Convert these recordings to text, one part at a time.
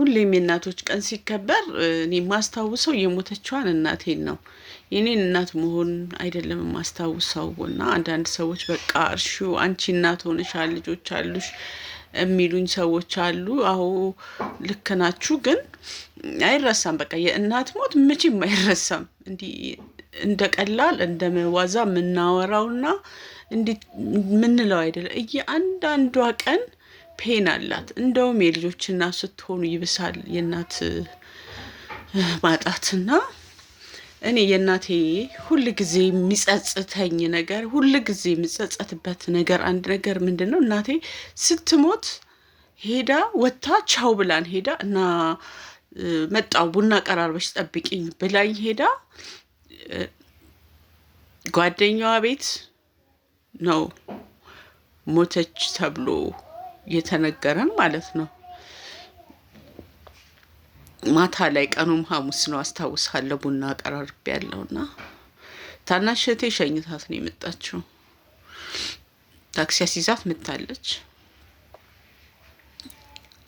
ሁሌም የእናቶች ቀን ሲከበር እኔ የማስታውሰው የሞተችዋን እናቴን ነው። የኔን እናት መሆን አይደለም የማስታውሰው። እና አንዳንድ ሰዎች በቃ እርሺው አንቺ እናት ሆነሻል ልጆች አሉሽ የሚሉኝ ሰዎች አሉ። አዎ ልክ ናችሁ። ግን አይረሳም። በቃ የእናት ሞት መቼም አይረሳም። እንዲህ እንደ ቀላል እንደ መዋዛ የምናወራውና እንዲህ ምንለው አይደለም። እያንዳንዷ ቀን ፔን አላት። እንደውም የልጆች እናት ስትሆኑ ይብሳል የእናት ማጣትና እኔ የእናቴ ሁል ጊዜ የሚጸጽተኝ ነገር ሁል ጊዜ የምጸጸትበት ነገር አንድ ነገር ምንድነው? እናቴ ስትሞት ሄዳ ወጥታ ቻው ብላን ሄዳ እና መጣው ቡና ቀራርበሽ ጠብቂኝ ብላኝ ሄዳ ጓደኛዋ ቤት ነው ሞተች ተብሎ የተነገረን ማለት ነው። ማታ ላይ ቀኑም ሐሙስ ነው አስታውሳለሁ። ቡና ቀራርቤ ያለውና ታናሽ እህቴ ሸኝታት ነው የመጣችው። ታክሲ አስይዛት መታለች።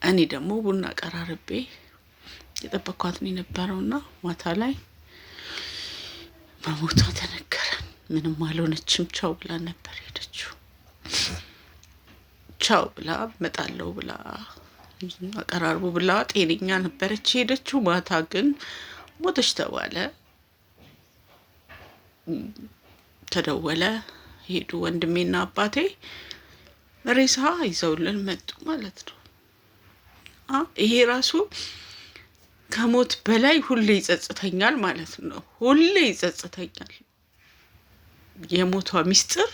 እኔ ደግሞ ቡና ቀራርቤ የጠበኳት ነው የነበረውና ማታ ላይ መሞቷ ተነገረን። ምንም አልሆነችም። ቻው ብላ ነበር ሄደችው። ቻው ብላ መጣለው ብላ አቀራርቡ ብላ ጤነኛ ነበረች ሄደችው። ማታ ግን ሞተች ተባለ። ተደወለ። ሄዱ ወንድሜና አባቴ ሬሳ ይዘውልን መጡ ማለት ነው። ይሄ ራሱ ከሞት በላይ ሁሌ ይጸጽተኛል ማለት ነው። ሁሌ ይጸጽተኛል። የሞቷ ሚስጥር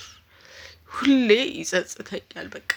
ሁሌ ይጸጽተኛል። በቃ